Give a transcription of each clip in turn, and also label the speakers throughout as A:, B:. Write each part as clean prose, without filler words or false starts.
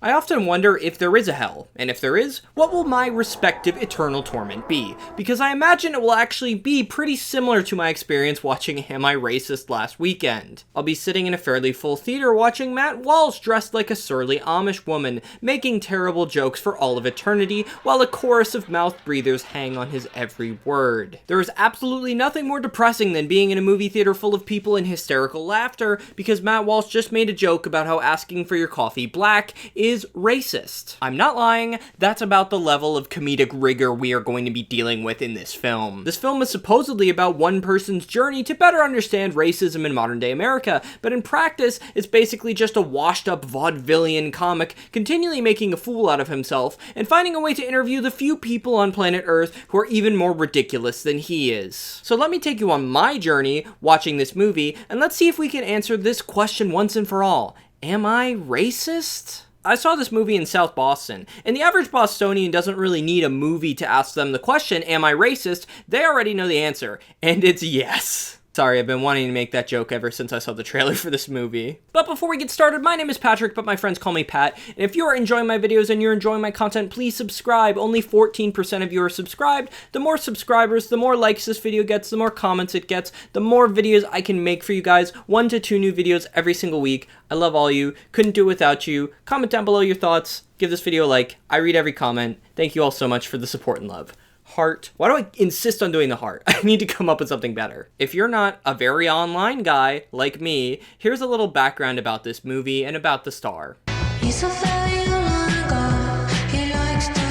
A: I often wonder if there is a hell, and if there is, what will my respective eternal torment be? Because I imagine it will actually be pretty similar to my experience watching Am I Racist last weekend. I'll be sitting in a fairly full theater watching Matt Walsh dressed like a surly Amish woman, making terrible jokes for all of eternity, while a chorus of mouth breathers hang on his every word. There is absolutely nothing more depressing than being in a movie theater full of people in hysterical laughter because Matt Walsh just made a joke about how asking for your coffee black is racist. I'm not lying, that's about the level of comedic rigor we are going to be dealing with in this film. This film is supposedly about one person's journey to better understand racism in modern day America, but in practice, it's basically just a washed up vaudevillian comic continually making a fool out of himself and finding a way to interview the few people on planet Earth who are even more ridiculous than he is. So let me take you on my journey watching this movie, and let's see if we can answer this question once and for all. Am I racist? I saw this movie in South Boston, and the average Bostonian doesn't really need a movie to ask them the question, am I racist? They already know the answer, and it's yes. Sorry, I've been wanting to make that joke ever since I saw the trailer for this movie. But before we get started, my name is Patrick, but my friends call me Pat, and if you are enjoying my videos and you're enjoying my content, please subscribe. Only 14% of you are subscribed. The more subscribers, the more likes this video gets, the more comments it gets, the more videos I can make for you guys. 1 to 2 new videos every single week. I love all you. Couldn't do it without you. Comment down below your thoughts. Give this video a like. I read every comment. Thank you all so much for the support and love. Heart. Why do I insist on doing the heart? I need to come up with something better. If you're not a very online guy like me, here's a little background about this movie and about the star. He's a very online guy. He likes to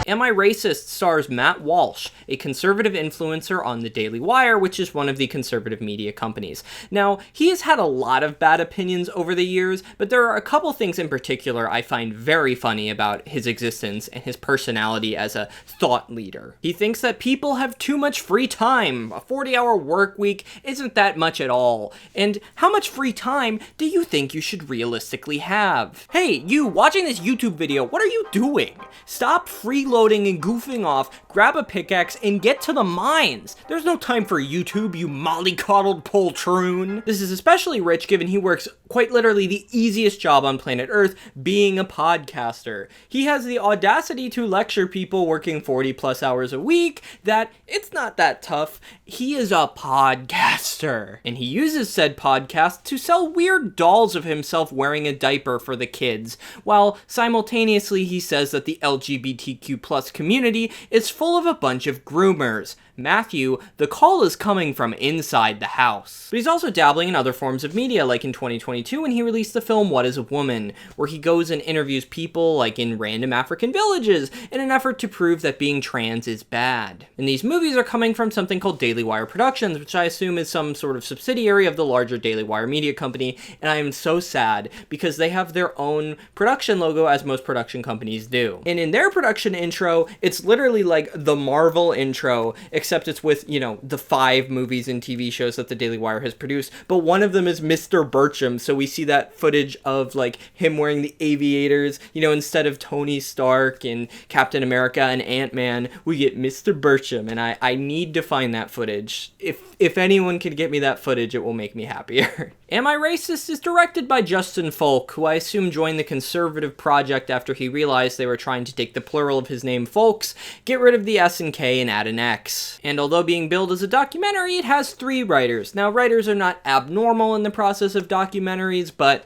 A: Am I Racist stars Matt Walsh, a conservative influencer on the Daily Wire, which is one of the conservative media companies. Now, he has had a lot of bad opinions over the years, but there are a couple things in particular I find very funny about his existence and his personality as a thought leader. He thinks that people have too much free time. A 40-hour work week isn't that much at all. And how much free time do you think you should realistically have? Hey, you watching this YouTube video, what are you doing? Stop freeloading and goofing off, grab a pickaxe, and get to the mines. There's no time for YouTube, you mollycoddled poltroon. This is especially rich given he works quite literally the easiest job on planet Earth, being a podcaster. He has the audacity to lecture people working 40 plus hours a week that it's not that tough. He is a podcaster, and he uses said podcast to sell weird dolls of himself wearing a diaper for the kids, while simultaneously he says that the LGBTQ plus community is full of a bunch of groomers. Matthew, the call is coming from inside the house. But he's also dabbling in other forms of media, like in 2022 when he released the film What is a Woman, where he goes and interviews people like in random African villages in an effort to prove that being trans is bad. And these movies are coming from something called Daily Wire Productions, which I assume is some sort of subsidiary of the larger Daily Wire media company, and I am so sad because they have their own production logo, as most production companies do. And in their production intro, it's literally like the Marvel intro, except it's with, you know, the 5 movies and TV shows that the Daily Wire has produced, but one of them is Mr. Burcham, so we see that footage of, like, him wearing the aviators, you know, instead of Tony Stark and Captain America and Ant-Man, we get Mr. Burcham, and I need to find that footage. If anyone could get me that footage, it will make me happier. Am I Racist is directed by Justin Folk, who I assume joined the Conservative Project after he realized they were trying to take the plural of his name, Folks, get rid of the S and K and add an X. And although being billed as a documentary, it has 3 writers. Now, writers are not abnormal in the process of documentaries, but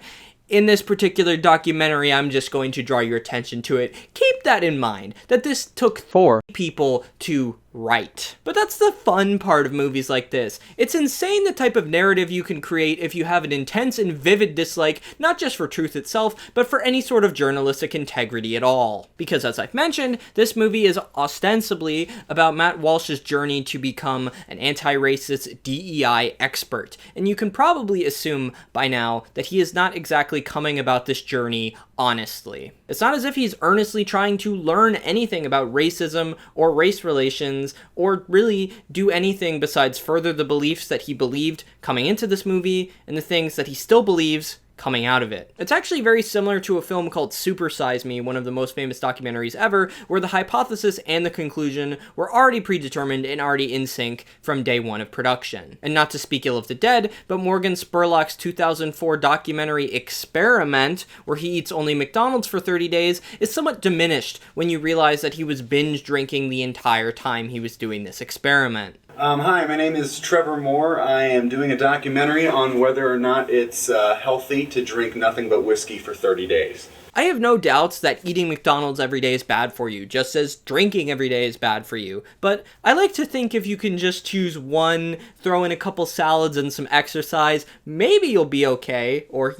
A: in this particular documentary, I'm just going to draw your attention to it. Keep that in mind, that this took 4 people to write. But that's the fun part of movies like this. It's insane the type of narrative you can create if you have an intense and vivid dislike, not just for truth itself, but for any sort of journalistic integrity at all. Because as I've mentioned, this movie is ostensibly about Matt Walsh's journey to become an anti-racist DEI expert. And you can probably assume by now that he is not exactly coming about this journey honestly. It's not as if he's earnestly trying to learn anything about racism or race relations, or really do anything besides further the beliefs that he believed coming into this movie and the things that he still believes coming out of it. It's actually very similar to a film called Super Size Me, one of the most famous documentaries ever, where the hypothesis and the conclusion were already predetermined and already in sync from day one of production. And not to speak ill of the dead, but Morgan Spurlock's 2004 documentary Experiment, where he eats only McDonald's for 30 days, is somewhat diminished when you realize that he was binge drinking the entire time he was doing this experiment.
B: Hi, my name is Trevor Moore. I am doing a documentary on whether or not it's healthy to drink nothing but whiskey for 30 days.
A: I have no doubts that eating McDonald's every day is bad for you, just as drinking every day is bad for you. But I like to think if you can just choose one, throw in a couple salads and some exercise, maybe you'll be okay. Or,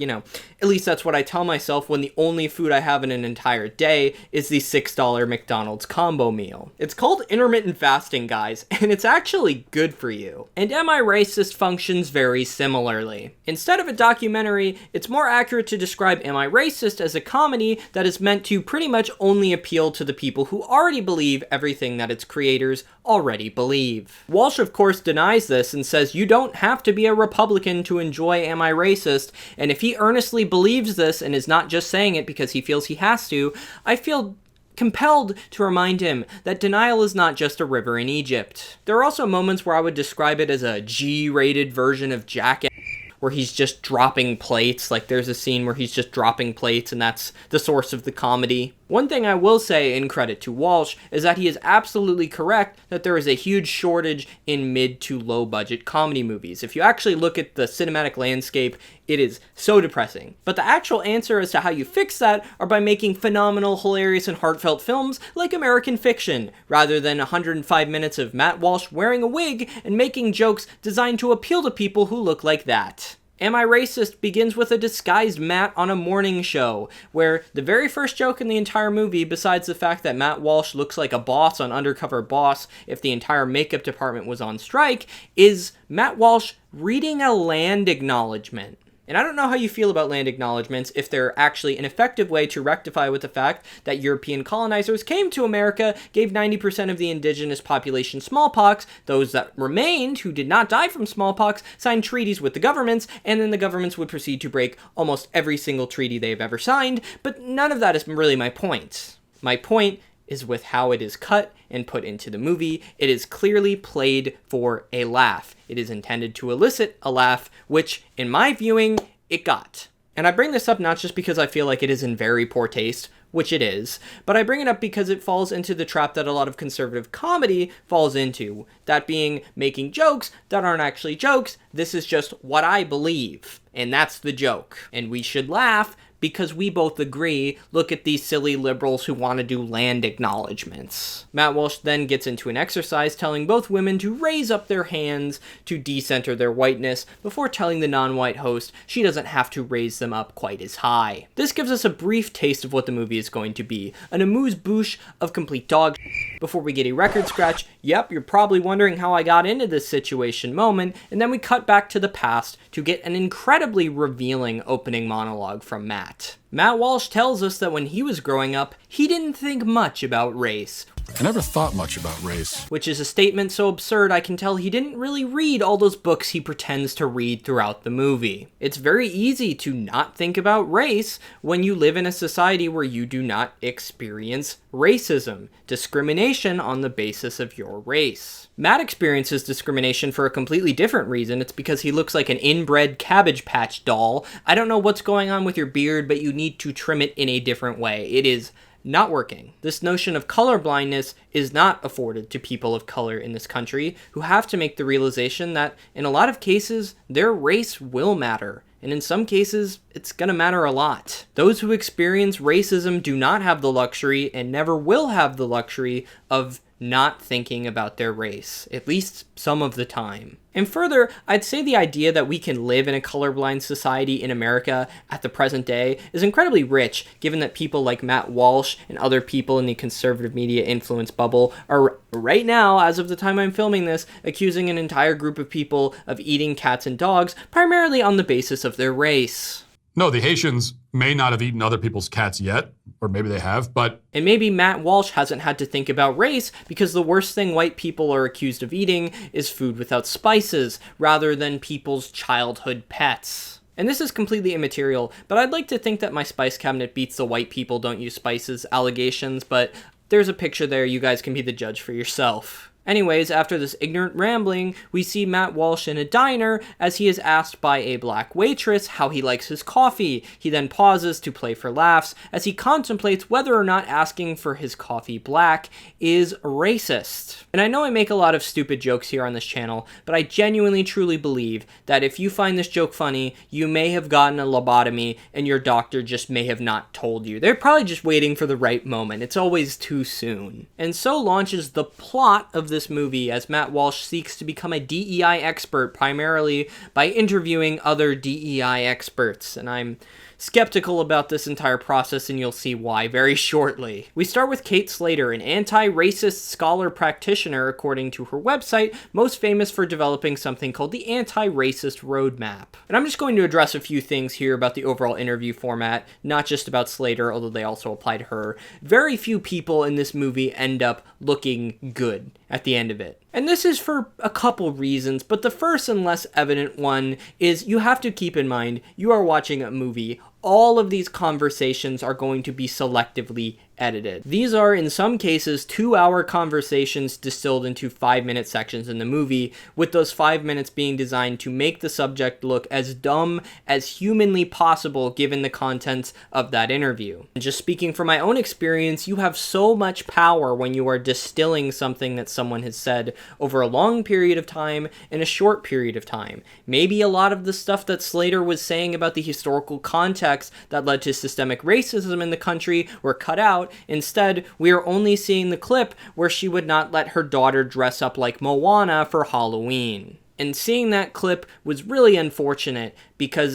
A: at least that's what I tell myself when the only food I have in an entire day is the $6 McDonald's combo meal. It's called intermittent fasting, guys, and it's actually good for you. And Am I Racist functions very similarly. Instead of a documentary, it's more accurate to describe Am I Racist as a comedy that is meant to pretty much only appeal to the people who already believe everything that its creators already believe. Walsh, of course, denies this and says you don't have to be a Republican to enjoy Am I Racist, and if he earnestly believes this and is not just saying it because he feels he has to, I feel compelled to remind him that denial is not just a river in Egypt. There are also moments where I would describe it as a G-rated version of Jackass, where he's just dropping plates. Like, there's a scene where he's just dropping plates, and that's the source of the comedy. One thing I will say in credit to Walsh is that he is absolutely correct that there is a huge shortage in mid to low budget comedy movies. If you actually look at the cinematic landscape, it is so depressing. But the actual answer as to how you fix that are by making phenomenal, hilarious, and heartfelt films like American Fiction, rather than 105 minutes of Matt Walsh wearing a wig and making jokes designed to appeal to people who look like that. Am I Racist begins with a disguised Matt on a morning show, where the very first joke in the entire movie, besides the fact that Matt Walsh looks like a boss on Undercover Boss if the entire makeup department was on strike, is Matt Walsh reading a land acknowledgement. And I don't know how you feel about land acknowledgements, if they're actually an effective way to rectify with the fact that European colonizers came to America, gave 90% of the indigenous population smallpox, those that remained, who did not die from smallpox, signed treaties with the governments, and then the governments would proceed to break almost every single treaty they've ever signed, but none of that is really my point. My point is with how it is cut and put into the movie. It is clearly played for a laugh. It is intended to elicit a laugh, which, in my viewing, it got. And I bring this up not just because I feel like it is in very poor taste, which it is, but I bring it up because it falls into the trap that a lot of conservative comedy falls into, that being making jokes that aren't actually jokes. This is just what I believe, and that's the joke. And we should laugh because we both agree, look at these silly liberals who want to do land acknowledgements. Matt Walsh then gets into an exercise telling both women to raise up their hands to decenter their whiteness before telling the non-white host she doesn't have to raise them up quite as high. This gives us a brief taste of what the movie is going to be, an amuse-bouche of complete dog before we get a record scratch, yep, you're probably wondering how I got into this situation moment, and then we cut back to the past to get an incredibly revealing opening monologue from Matt. Matt Walsh tells us that when he was growing up, he didn't think much about race.
C: I never thought much about race.
A: Which is a statement so absurd I can tell he didn't really read all those books he pretends to read throughout the movie. It's very easy to not think about race when you live in a society where you do not experience racism, discrimination on the basis of your race. Matt experiences discrimination for a completely different reason. It's because he looks like an inbred Cabbage Patch doll. I don't know what's going on with your beard, but you need to trim it in a different way. It is not working. This notion of colorblindness is not afforded to people of color in this country, who have to make the realization that in a lot of cases, their race will matter. And in some cases, it's gonna matter a lot. Those who experience racism do not have the luxury and never will have the luxury of not thinking about their race, at least some of the time. And further, I'd say the idea that we can live in a colorblind society in America at the present day is incredibly rich, given that people like Matt Walsh and other people in the conservative media influence bubble are right now, as of the time I'm filming this, accusing an entire group of people of eating cats and dogs, primarily on the basis of their race.
C: No, the Haitians may not have eaten other people's cats yet, or maybe they have, but...
A: And maybe Matt Walsh hasn't had to think about race because the worst thing white people are accused of eating is food without spices, rather than people's childhood pets. And this is completely immaterial, but I'd like to think that my spice cabinet beats the white people don't use spices allegations, but there's a picture there, you guys can be the judge for yourself. Anyways, after this ignorant rambling, we see Matt Walsh in a diner as he is asked by a black waitress how he likes his coffee. He then pauses to play for laughs as he contemplates whether or not asking for his coffee black is racist. And I know I make a lot of stupid jokes here on this channel, but I genuinely truly believe that if you find this joke funny, you may have gotten a lobotomy and your doctor just may have not told you. They're probably just waiting for the right moment. It's always too soon. And so launches the plot of this movie as Matt Walsh seeks to become a DEI expert primarily by interviewing other DEI experts, and I'm skeptical about this entire process, and you'll see why very shortly. We start with Kate Slater, an anti-racist scholar practitioner according to her website, most famous for developing something called the Anti-Racist Roadmap. And I'm just going to address a few things here about the overall interview format, not just about Slater, although they also apply to her. Very few people in this movie end up looking good at the end of it. And this is for a couple reasons, but the first and less evident one is you have to keep in mind you are watching a movie. All of these conversations are going to be selectively edited. These are, in some cases, 2-hour conversations distilled into 5-minute sections in the movie, with those 5 minutes being designed to make the subject look as dumb as humanly possible given the contents of that interview. And just speaking from my own experience, you have so much power when you are distilling something that someone has said over a long period of time in a short period of time. Maybe a lot of the stuff that Slater was saying about the historical context that led to systemic racism in the country were cut out. Instead, we are only seeing the clip where she would not let her daughter dress up like Moana for Halloween. And seeing that clip was really unfortunate because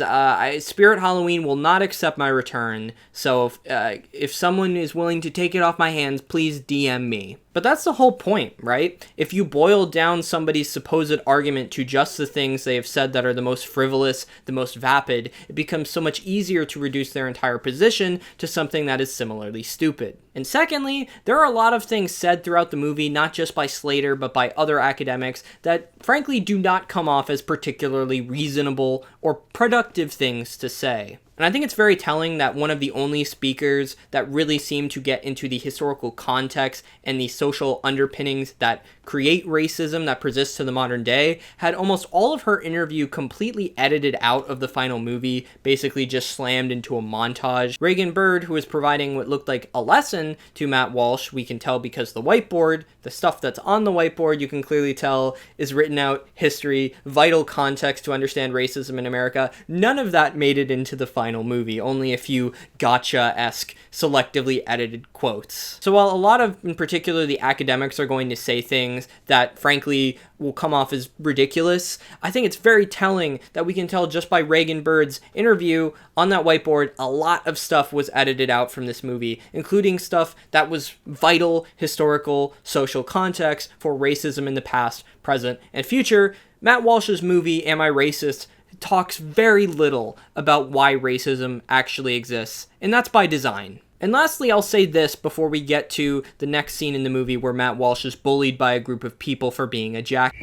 A: Spirit Halloween will not accept my return. So if someone is willing to take it off my hands, please DM me. But that's the whole point, right? If you boil down somebody's supposed argument to just the things they have said that are the most frivolous, the most vapid, it becomes so much easier to reduce their entire position to something that is similarly stupid. And secondly, there are a lot of things said throughout the movie, not just by Slater, but by other academics, that frankly do not come off as particularly reasonable or productive things to say. And I think it's very telling that one of the only speakers that really seemed to get into the historical context and the social underpinnings that create racism that persists to the modern day had almost all of her interview completely edited out of the final movie, basically just slammed into a montage. Reagan Bird, who was providing what looked like a lesson to Matt Walsh, we can tell because the whiteboard, the stuff that's on the whiteboard, you can clearly tell is written out history, vital context to understand racism in America. None of that made it into the final movie, only a few gotcha-esque selectively edited quotes. So while a lot of, in particular, the academics are going to say things that frankly will come off as ridiculous, I think it's very telling that we can tell just by Reagan Bird's interview on that whiteboard, a lot of stuff was edited out from this movie, including stuff that was vital historical social context for racism in the past, present, and future. Matt Walsh's movie, Am I Racist?, talks very little about why racism actually exists, and that's by design. And lastly, I'll say this before we get to the next scene in the movie where Matt Walsh is bullied by a group of people for being a jack.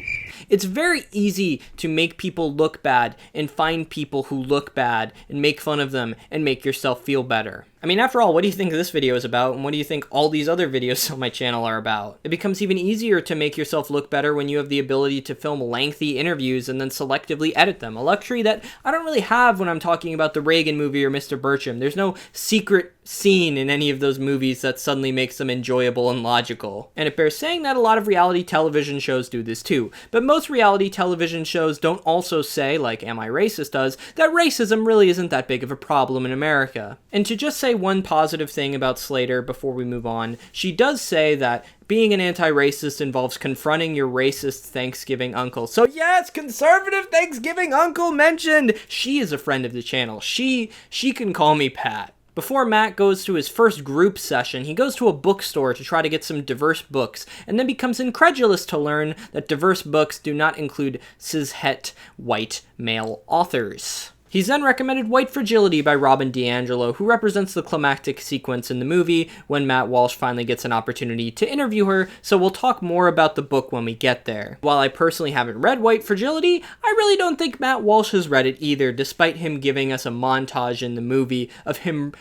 A: It's very easy to make people look bad and find people who look bad and make fun of them and make yourself feel better. I mean, after all, what do you think this video is about, and what do you think all these other videos on my channel are about? It becomes even easier to make yourself look better when you have the ability to film lengthy interviews and then selectively edit them, a luxury that I don't really have when I'm talking about the Reagan movie or Mr. Bertram. There's no secret scene in any of those movies that suddenly makes them enjoyable and logical. And it bears saying that a lot of reality television shows do this too, but most reality television shows don't also say, like Am I Racist does, that racism really isn't that big of a problem in America. And to just say one positive thing about Slater before we move on, she does say that being an anti-racist involves confronting your racist Thanksgiving uncle. So yes, conservative Thanksgiving uncle mentioned! She is a friend of the channel. She can call me Pat. Before Matt goes to his first group session, he goes to a bookstore to try to get some diverse books, and then becomes incredulous to learn that diverse books do not include cishet white male authors. He's then recommended White Fragility by Robin DiAngelo, who represents the climactic sequence in the movie when Matt Walsh finally gets an opportunity to interview her, so we'll talk more about the book when we get there. While I personally haven't read White Fragility, I really don't think Matt Walsh has read it either, despite him giving us a montage in the movie of him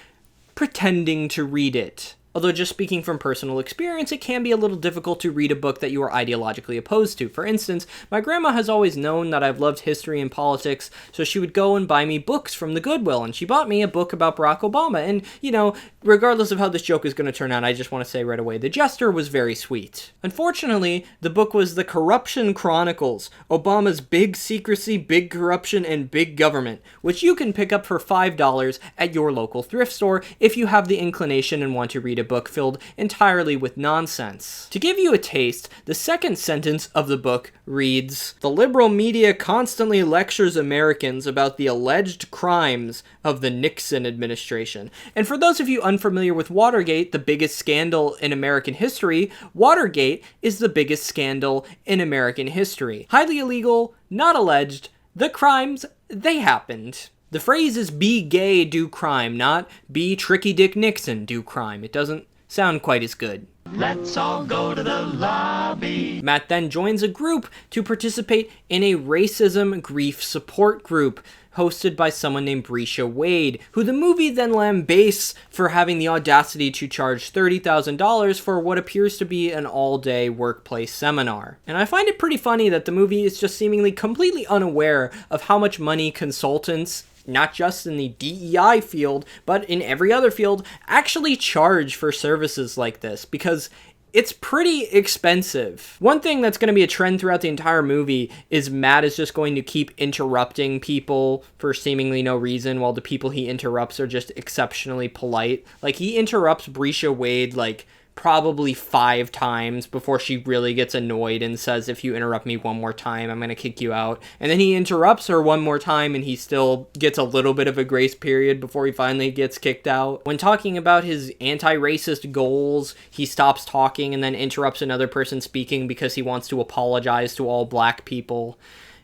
A: pretending to read it. Although just speaking from personal experience, it can be a little difficult to read a book that you are ideologically opposed to. For instance, my grandma has always known that I've loved history and politics, so she would go and buy me books from the Goodwill, and she bought me a book about Barack Obama. And, you know, regardless of how this joke is going to turn out, I just want to say right away, the jester was very sweet. Unfortunately, the book was The Corruption Chronicles, Obama's Big Secrecy, Big Corruption, and Big Government, which you can pick up for $5 at your local thrift store if you have the inclination and want to read a book filled entirely with nonsense. To give you a taste, the second sentence of the book reads, "The liberal media constantly lectures Americans about the alleged crimes of the Nixon administration." And for those of you unfamiliar with Watergate, the biggest scandal in American history, Watergate is the biggest scandal in American history. Highly illegal, not alleged, the crimes, they happened. The phrase is be gay, do crime, not be Tricky Dick Nixon, do crime. It doesn't sound quite as good.
D: Let's all go to the lobby.
A: Matt then joins a group to participate in a racism grief support group hosted by someone named Brisha Wade, who the movie then lambasts for having the audacity to charge $30,000 for what appears to be an all-day workplace seminar. And I find it pretty funny that the movie is just seemingly completely unaware of how much money consultants, not just in the DEI field, but in every other field, actually charge for services like this, because it's pretty expensive. One thing that's going to be a trend throughout the entire movie is Matt is just going to keep interrupting people for seemingly no reason, while the people he interrupts are just exceptionally polite. Like, he interrupts Brisha Wade, like, probably 5 times before she really gets annoyed and says, "If you interrupt me one more time, I'm going to kick you out." And then he interrupts her one more time and he still gets a little bit of a grace period before he finally gets kicked out. When talking about his anti-racist goals, he stops talking and then interrupts another person speaking because he wants to apologize to all black people.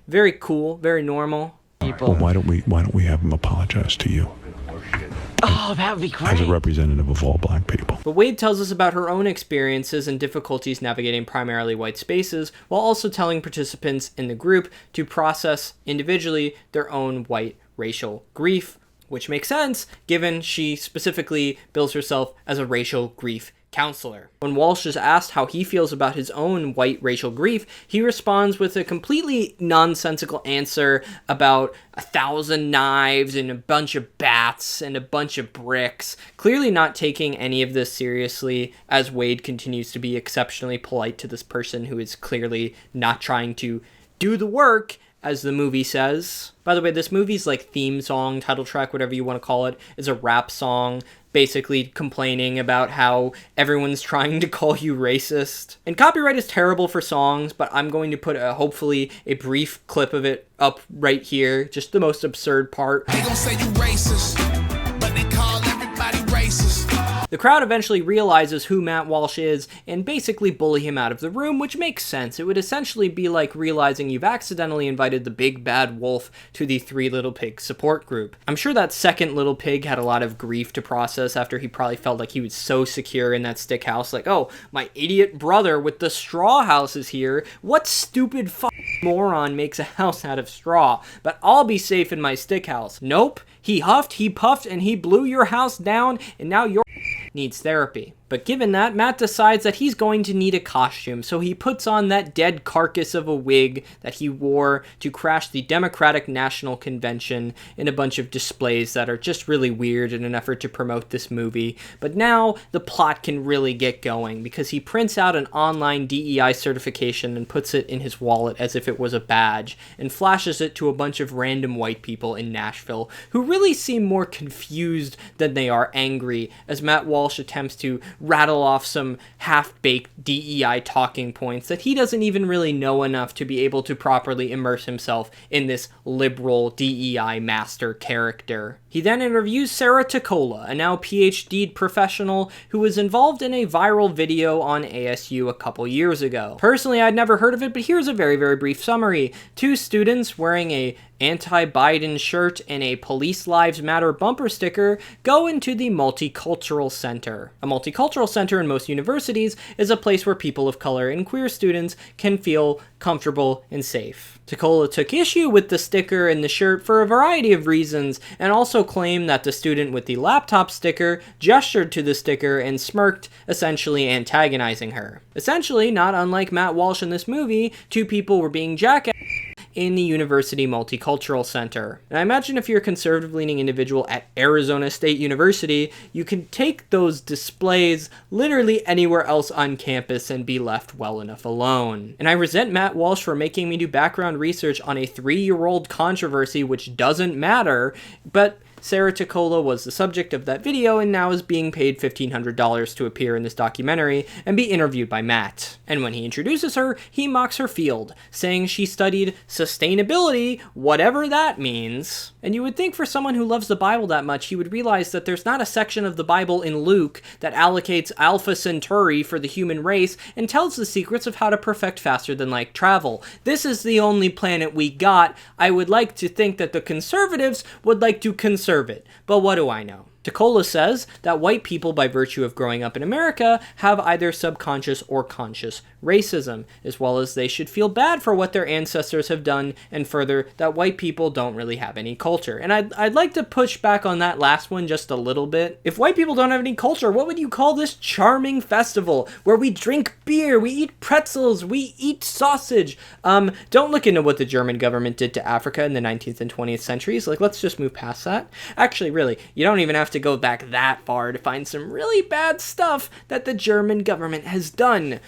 A: Very cool, very normal.
E: Well, why don't we have him apologize to you?
D: Oh, that would be great.
E: As a representative of all black people.
A: But Wade tells us about her own experiences and difficulties navigating primarily white spaces, while also telling participants in the group to process individually their own white racial grief, which makes sense given she specifically bills herself as a racial grief counselor. When Walsh is asked how he feels about his own white racial grief, he responds with a completely nonsensical answer about 1,000 knives and a bunch of bats and a bunch of bricks, clearly not taking any of this seriously, as Wade continues to be exceptionally polite to this person who is clearly not trying to do the work, as the movie says. By the way, this movie's like theme song, title track, whatever you want to call it, is a rap song basically complaining about how everyone's trying to call you racist. And copyright is terrible for songs, but I'm going to put hopefully a brief clip of it up right here, just the most absurd part.
F: They gon' say you racist, but they call everybody racist.
A: The crowd eventually realizes who Matt Walsh is and basically bully him out of the room, which makes sense. It would essentially be like realizing you've accidentally invited the big bad wolf to the 3 Little Pigs support group. I'm sure that second little pig had a lot of grief to process after he probably felt like he was so secure in that stick house, like, oh, my idiot brother with the straw house is here. What stupid moron makes a house out of straw? But I'll be safe in my stick house. Nope. He huffed, he puffed, and he blew your house down, and now your needs therapy. But given that, Matt decides that he's going to need a costume, so he puts on that dead carcass of a wig that he wore to crash the Democratic National Convention in a bunch of displays that are just really weird in an effort to promote this movie. But now the plot can really get going, because he prints out an online DEI certification and puts it in his wallet as if it was a badge, and flashes it to a bunch of random white people in Nashville, who really seem more confused than they are angry, as Matt Walsh attempts to rattle off some half-baked DEI talking points that he doesn't even really know enough to be able to properly immerse himself in this liberal DEI master character. He then interviews Sarah Tacola, a now PhD'd professional who was involved in a viral video on ASU a couple years ago. Personally, I'd never heard of it, but here's a very, very brief summary. Two students wearing a anti-Biden shirt and a Police Lives Matter bumper sticker go into the Multicultural Center. A multicultural center in most universities is a place where people of color and queer students can feel comfortable and safe. Tacola took issue with the sticker and the shirt for a variety of reasons, and also claimed that the student with the laptop sticker gestured to the sticker and smirked, essentially antagonizing her. Essentially, not unlike Matt Walsh in this movie, two people were being jackasses in the University Multicultural Center. And I imagine if you're a conservative-leaning individual at Arizona State University, you can take those displays literally anywhere else on campus and be left well enough alone. And I resent Matt Walsh for making me do background research on a 3-year-old controversy which doesn't matter, but Sarah Tacola was the subject of that video and now is being paid $1,500 to appear in this documentary and be interviewed by Matt. And when he introduces her, he mocks her field, saying she studied sustainability, whatever that means. And you would think for someone who loves the Bible that much, he would realize that there's not a section of the Bible in Luke that allocates Alpha Centauri for the human race and tells the secrets of how to perfect faster than light travel. This is the only planet we got. I would like to think that the conservatives would like to conserve it, but what do I know? Tacola says that white people, by virtue of growing up in America, have either subconscious or conscious racism, as well as they should feel bad for what their ancestors have done, and further, that white people don't really have any culture. And I'd like to push back on that last one just a little bit. If white people don't have any culture, what would you call this charming festival where we drink beer, we eat pretzels, we eat sausage? Don't look into what the German government did to Africa in the 19th and 20th centuries. Like, let's just move past that. Actually, really, you don't even have to go back that far to find some really bad stuff that the German government has done.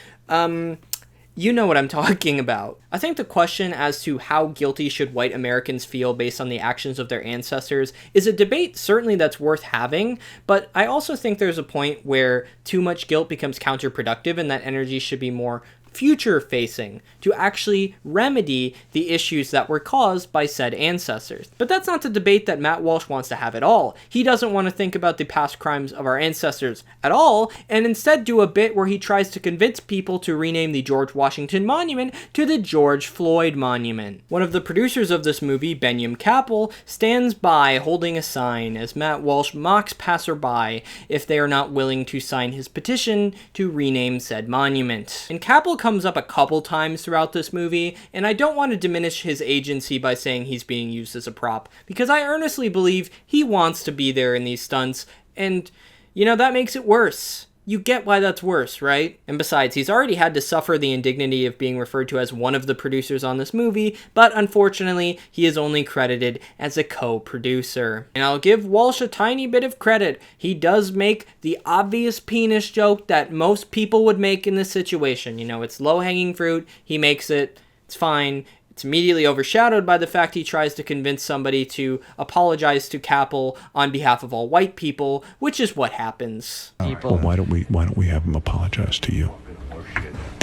A: You know what I'm talking about. I think the question as to how guilty should white Americans feel based on the actions of their ancestors is a debate certainly that's worth having, but I also think there's a point where too much guilt becomes counterproductive and that energy should be more future-facing to actually remedy the issues that were caused by said ancestors. But that's not the debate that Matt Walsh wants to have at all. He doesn't want to think about the past crimes of our ancestors at all, and instead do a bit where he tries to convince people to rename the George Washington Monument to the George Floyd Monument. One of the producers of this movie, Benyam Capel, stands by holding a sign as Matt Walsh mocks passerby if they are not willing to sign his petition to rename said monument. And Capel comes up a couple times throughout this movie, and I don't want to diminish his agency by saying he's being used as a prop, because I earnestly believe he wants to be there in these stunts, and, you know, that makes it worse. You get why that's worse, right? And besides, he's already had to suffer the indignity of being referred to as one of the producers on this movie, but unfortunately, he is only credited as a co-producer. And I'll give Walsh a tiny bit of credit. He does make the obvious penis joke that most people would make in this situation. You know, it's low-hanging fruit, he makes it, it's fine. It's immediately overshadowed by the fact he tries to convince somebody to apologize to Capel on behalf of all white people, which is what happens.
E: Well, why don't we have him apologize to you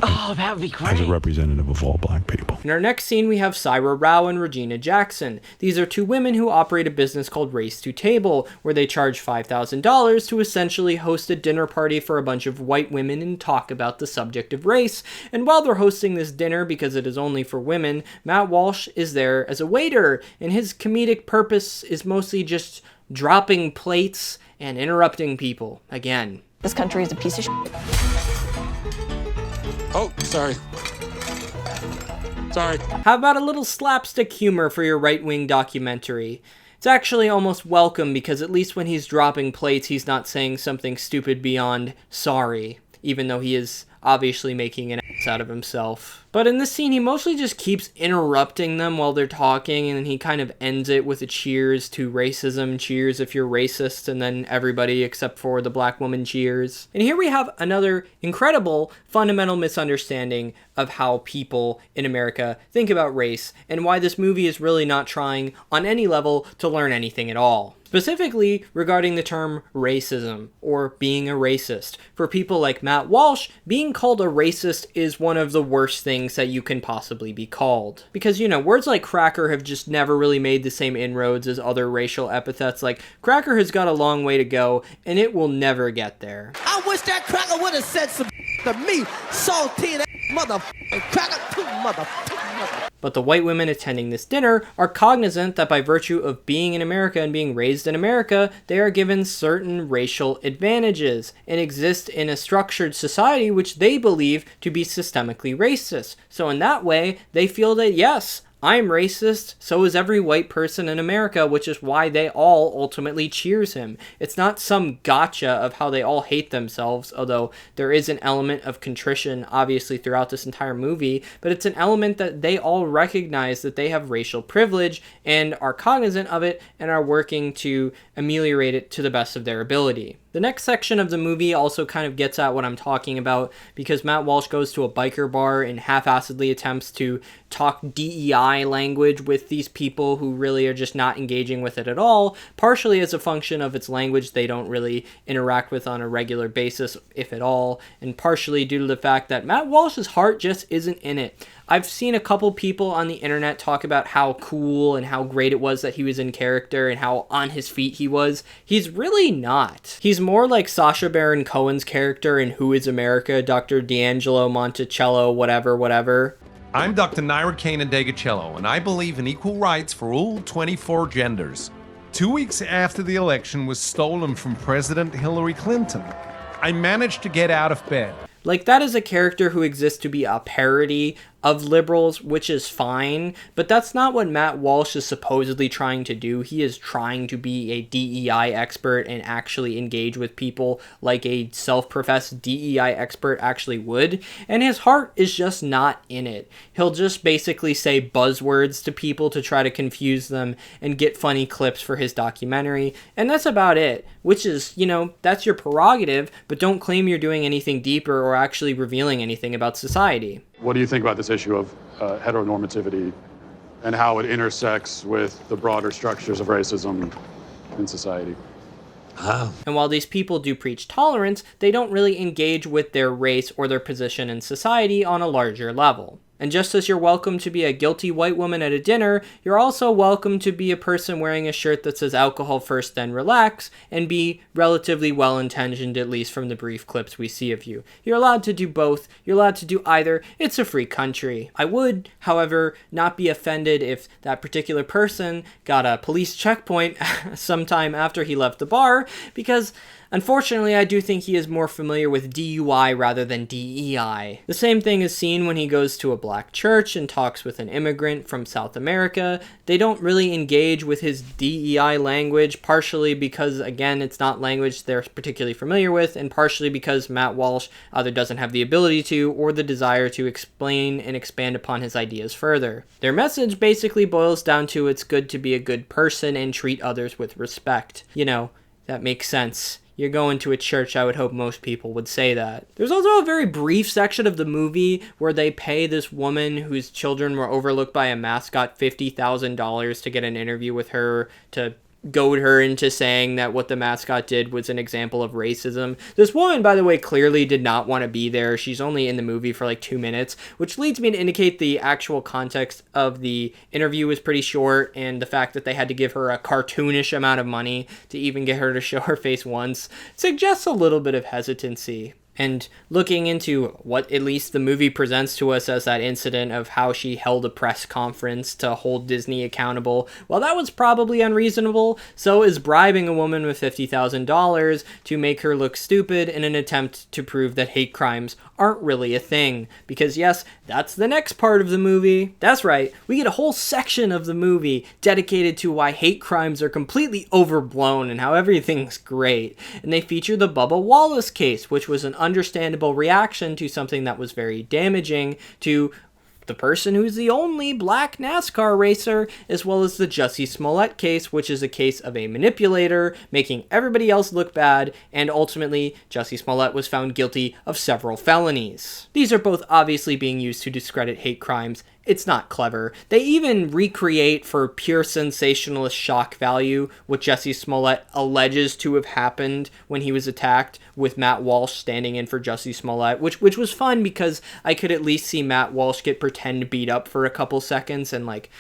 D: Oh, that would be great.
E: as a representative of all black people?
A: In our next scene, we have Syra Rao and Regina Jackson. These are two women who operate a business called Race to Table, where they charge $5,000 to essentially host a dinner party for a bunch of white women and talk about the subject of race. And while they're hosting this dinner, because it is only for women, Matt Walsh is there as a waiter, and his comedic purpose is mostly just dropping plates and interrupting people again.
G: This country is a piece of shit.
C: Oh, sorry. Sorry.
A: How about a little slapstick humor for your right-wing documentary? It's actually almost welcome, because at least when he's dropping plates, he's not saying something stupid beyond sorry, even though he is obviously making an ass out of himself. But in this scene, he mostly just keeps interrupting them while they're talking, and then he kind of ends it with a cheers to racism, cheers if you're racist, and then everybody except for the black woman cheers. And here we have another incredible fundamental misunderstanding of how people in America think about race, and why this movie is really not trying on any level to learn anything at all. specifically regarding the term racism, or being a racist. For people like Matt Walsh, being called a racist is one of the worst things that you can possibly be called. Because, words like cracker have just never really made the same inroads as other racial epithets. Like, cracker has got a long way to go, and it will never get there.
G: I wish that cracker would have said some to me, salty that motherfucking cracker, motherfucker.
A: But the white women attending this dinner are cognizant that by virtue of being in America and being raised in America, they are given certain racial advantages and exist in a structured society which they believe to be systemically racist. So in that way, they feel that yes, I'm racist, so is every white person in America, which is why they all ultimately cheers him. It's not some gotcha of how they all hate themselves, although there is an element of contrition, obviously, throughout this entire movie, but it's an element that they all recognize that they have racial privilege and are cognizant of it and are working to ameliorate it to the best of their ability. The next section of the movie also kind of gets at what I'm talking about, because Matt Walsh goes to a biker bar and half-assedly attempts to talk DEI language with these people who really are just not engaging with it at all, partially as a function of its language they don't really interact with on a regular basis, if at all, and partially due to the fact that Matt Walsh's heart just isn't in it. I've seen a couple people on the internet talk about how cool and how great it was that he was in character and how on his feet he was. He's really not. He's more like Sacha Baron Cohen's character in Who is America, Dr. DiAngelo, Monticello, whatever.
H: I'm Dr. Naira Kane Degacello, and I believe in equal rights for all 24 genders. 2 weeks after the election was stolen from President Hillary Clinton, I managed to get out of bed.
A: Like, that is a character who exists to be a parody of liberals, which is fine, but that's not what Matt Walsh is supposedly trying to do. He is trying to be a DEI expert and actually engage with people like a self-professed DEI expert actually would, and his heart is just not in it. He'll just basically say buzzwords to people to try to confuse them and get funny clips for his documentary, and that's about it, which is, that's your prerogative, but don't claim you're doing anything deeper or actually revealing anything about society.
C: What do you think about this issue of heteronormativity and how it intersects with the broader structures of racism in society?
A: And while these people do preach tolerance, they don't really engage with their race or their position in society on a larger level. And just as you're welcome to be a guilty white woman at a dinner, you're also welcome to be a person wearing a shirt that says alcohol first, then relax, and be relatively well-intentioned, at least from the brief clips we see of you. You're allowed to do both. You're allowed to do either. It's a free country. I would, however, not be offended if that particular person got a police checkpoint sometime after he left the bar, because unfortunately, I do think he is more familiar with DUI rather than DEI. The same thing is seen when he goes to a black church and talks with an immigrant from South America. They don't really engage with his DEI language, partially because, again, it's not language they're particularly familiar with, and partially because Matt Walsh either doesn't have the ability to or the desire to explain and expand upon his ideas further. Their message basically boils down to it's good to be a good person and treat others with respect. That makes sense. You're going to a church, I would hope most people would say that. There's also a very brief section of the movie where they pay this woman whose children were overlooked by a mascot $50,000 to get an interview with her, to goad her into saying that what the mascot did was an example of racism. This woman, by the way, clearly did not want to be there. She's only in the movie for like 2 minutes, which leads me to indicate the actual context of the interview was pretty short, and the fact that they had to give her a cartoonish amount of money to even get her to show her face once suggests a little bit of hesitancy. And looking into what at least the movie presents to us as that incident of how she held a press conference to hold Disney accountable, while that was probably unreasonable, so is bribing a woman with $50,000 to make her look stupid in an attempt to prove that hate crimes aren't really a thing. Because yes, that's the next part of the movie. That's right, we get a whole section of the movie dedicated to why hate crimes are completely overblown and how everything's great. And they feature the Bubba Wallace case, which was an understandable reaction to something that was very damaging to the person who's the only black NASCAR racer, as well as the Jussie Smollett case, which is a case of a manipulator making everybody else look bad, and ultimately Jussie Smollett was found guilty of several felonies. These are both obviously being used to discredit hate crimes It's not clever. They even recreate for pure sensationalist shock value what Jussie Smollett alleges to have happened when he was attacked, with Matt Walsh standing in for Jussie Smollett, which was fun because I could at least see Matt Walsh get pretend beat up for a couple seconds and like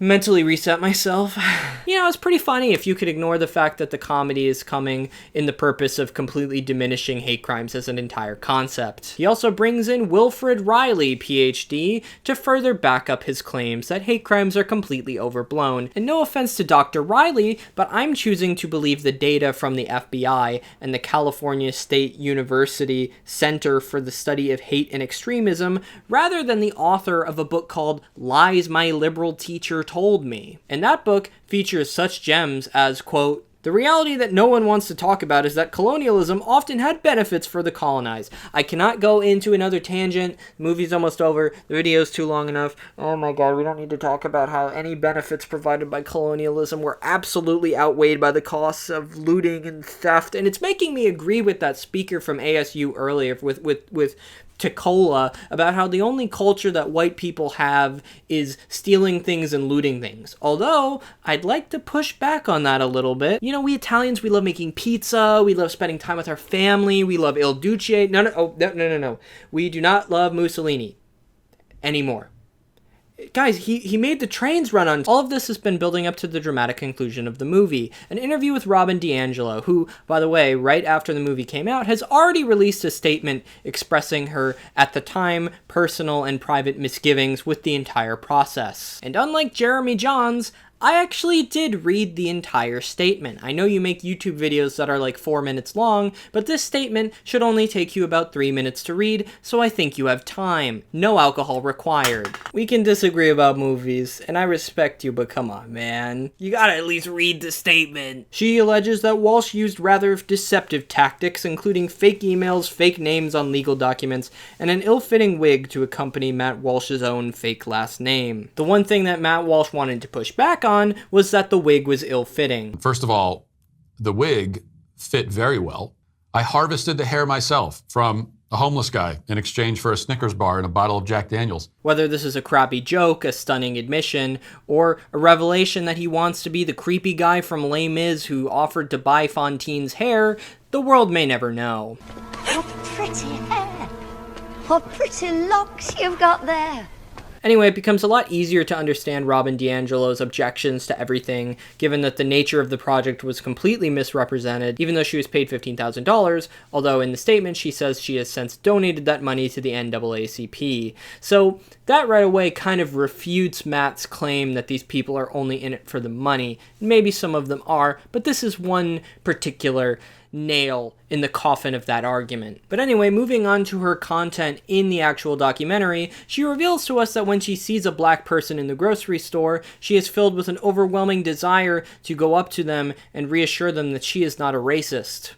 A: mentally reset myself. It's pretty funny if you could ignore the fact that the comedy is coming in the purpose of completely diminishing hate crimes as an entire concept. He also brings in Wilfred Riley, PhD, to further back up his claims that hate crimes are completely overblown. And no offense to Dr. Riley, but I'm choosing to believe the data from the FBI and the California State University Center for the Study of Hate and Extremism rather than the author of a book called Lies My Liberal Teacher Told Me. And that book features such gems as, quote, "The reality that no one wants to talk about is that colonialism often had benefits for the colonized." I cannot go into another tangent. The movie's almost over. The video's too long enough. Oh my god, we don't need to talk about how any benefits provided by colonialism were absolutely outweighed by the costs of looting and theft. And it's making me agree with that speaker from ASU earlier with Ticola about how the only culture that white people have is stealing things and looting things. Although, I'd like to push back on that a little bit. We Italians, we love making pizza, we love spending time with our family, we love Il Duce. No. We do not love Mussolini anymore. Guys, he made the trains run on. All of this has been building up to the dramatic conclusion of the movie. An interview with Robin DiAngelo, who, by the way, right after the movie came out, has already released a statement expressing her, at the time, personal and private misgivings with the entire process. And unlike Jeremy Johns, I actually did read the entire statement. I know you make YouTube videos that are like 4 minutes long, but this statement should only take you about 3 minutes to read, so I think you have time. No alcohol required. We can disagree about movies, and I respect you, but come on, man. You gotta at least read the statement. She alleges that Walsh used rather deceptive tactics, including fake emails, fake names on legal documents, and an ill-fitting wig to accompany Matt Walsh's own fake last name. The one thing that Matt Walsh wanted to push back on was that the wig was ill-fitting.
I: First of all, the wig fit very well. I harvested the hair myself from a homeless guy in exchange for a Snickers bar and a bottle of Jack Daniels.
A: Whether this is a crappy joke, a stunning admission, or a revelation that he wants to be the creepy guy from Les Mis who offered to buy Fontine's hair, the world may never know.
J: What pretty hair! What pretty locks you've got there!
A: Anyway, it becomes a lot easier to understand Robin DiAngelo's objections to everything, given that the nature of the project was completely misrepresented, even though she was paid $15,000, although in the statement she says she has since donated that money to the NAACP. So that right away kind of refutes Matt's claim that these people are only in it for the money. Maybe some of them are, but this is one particular nail in the coffin of that argument. But anyway, moving on to her content in the actual documentary, she reveals to us that when she sees a black person in the grocery store, she is filled with an overwhelming desire to go up to them and reassure them that she is not a racist.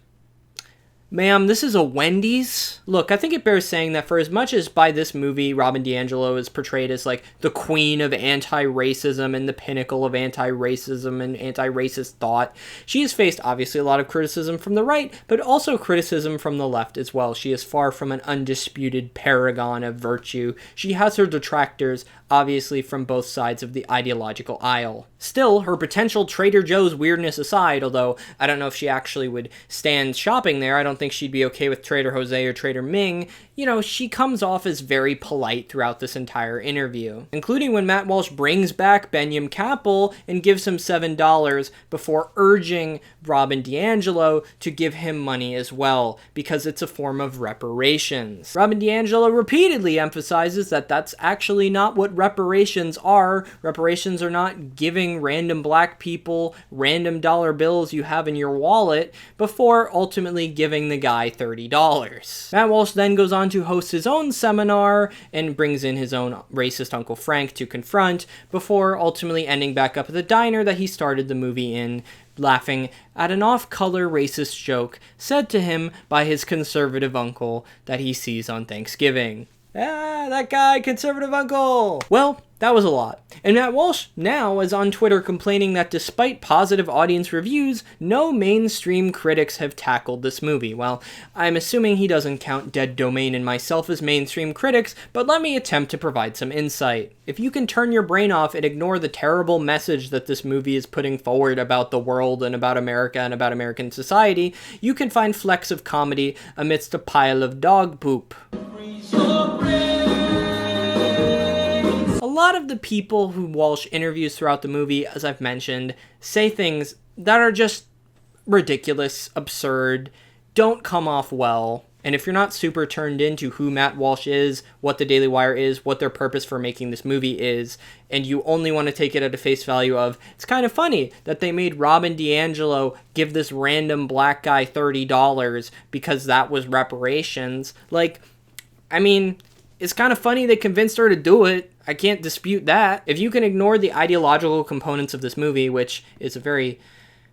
A: Ma'am, this is a Wendy's? Look, I think it bears saying that for as much as by this movie, Robin DiAngelo is portrayed as like the queen of anti-racism and the pinnacle of anti-racism and anti-racist thought, she has faced obviously a lot of criticism from the right, but also criticism from the left as well. She is far from an undisputed paragon of virtue. She has her detractors, obviously from both sides of the ideological aisle. Still, her potential Trader Joe's weirdness aside, although I don't know if she actually would stand shopping there, I don't think she'd be okay with Trader Jose or Trader Ming, she comes off as very polite throughout this entire interview. Including when Matt Walsh brings back Benyam Campbell and gives him $7 before urging Robin DiAngelo to give him money as well, because it's a form of reparations. Robin DiAngelo repeatedly emphasizes that that's actually not what reparations are. Reparations are not giving random black people random dollar bills you have in your wallet before ultimately giving the guy $30. Matt Walsh then goes on to host his own seminar and brings in his own racist Uncle Frank to confront before ultimately ending back up at the diner that he started the movie in, laughing at an off-color racist joke said to him by his conservative uncle that he sees on Thanksgiving. Ah, that guy, conservative uncle! Well, That was a lot. And Matt Walsh now is on Twitter complaining that despite positive audience reviews, no mainstream critics have tackled this movie. Well, I'm assuming he doesn't count Dead Domain and myself as mainstream critics, but let me attempt to provide some insight. If you can turn your brain off and ignore the terrible message that this movie is putting forward about the world and about America and about American society, you can find flecks of comedy amidst a pile of dog poop. A lot of the people who Walsh interviews throughout the movie, as I've mentioned, say things that are just ridiculous, absurd, don't come off well. And if you're not super turned into who Matt Walsh is, what the Daily Wire is, what their purpose for making this movie is, and you only want to take it at a face value of, it's kind of funny that they made Robin DiAngelo give this random black guy $30 because that was reparations. Like, I mean, it's kind of funny they convinced her to do it. I can't dispute that. If you can ignore the ideological components of this movie, which is a very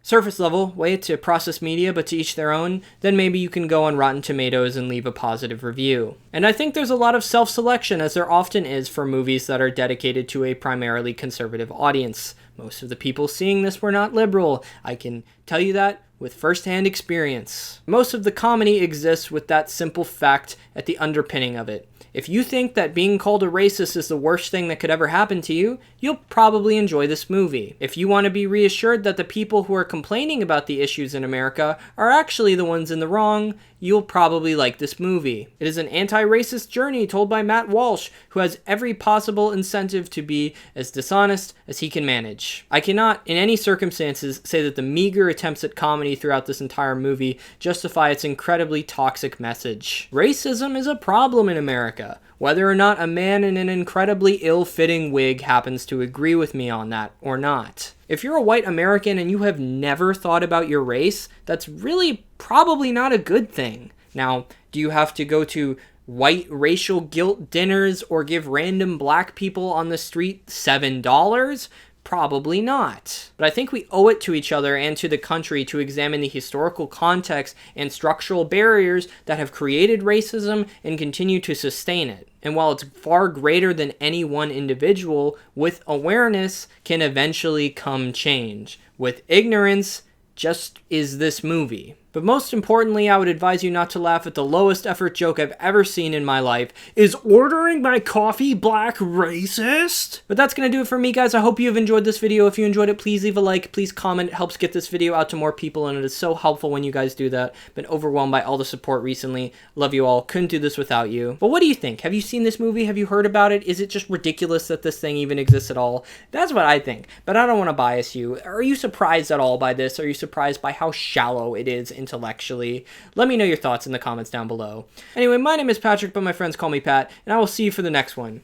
A: surface level way to process media, but to each their own, then maybe you can go on Rotten Tomatoes and leave a positive review. And I think there's a lot of self-selection, as there often is for movies that are dedicated to a primarily conservative audience. Most of the people seeing this were not liberal. I can tell you that with first-hand experience. Most of the comedy exists with that simple fact at the underpinning of it. If you think that being called a racist is the worst thing that could ever happen to you, you'll probably enjoy this movie. If you want to be reassured that the people who are complaining about the issues in America are actually the ones in the wrong, you'll probably like this movie. It is an anti-racist journey told by Matt Walsh, who has every possible incentive to be as dishonest as he can manage. I cannot, in any circumstances, say that the meager attempts at comedy throughout this entire movie justify its incredibly toxic message. Racism is a problem in America, whether or not a man in an incredibly ill-fitting wig happens to agree with me on that or not. If you're a white American and you have never thought about your race, that's really probably not a good thing. Now, do you have to go to white racial guilt dinners or give random black people on the street $7? Probably not. But I think we owe it to each other and to the country to examine the historical context and structural barriers that have created racism and continue to sustain it. And while it's far greater than any one individual, with awareness can eventually come change. With ignorance, just is this movie. But most importantly, I would advise you not to laugh at the lowest effort joke I've ever seen in my life. Is ordering my coffee black racist? But that's gonna do it for me, guys. I hope you have enjoyed this video. If you enjoyed it, please leave a like, please comment. It helps get this video out to more people, and it is so helpful when you guys do that. Been overwhelmed by all the support recently. Love you all. Couldn't do this without you. But what do you think? Have you seen this movie? Have you heard about it? Is it just ridiculous that this thing even exists at all? That's what I think, but I don't want to bias you. Are you surprised at all by this? Are you surprised by how shallow it is intellectually? Let me know your thoughts in the comments down below. Anyway, my name is Patrick, but my friends call me Pat, and I will see you for the next one.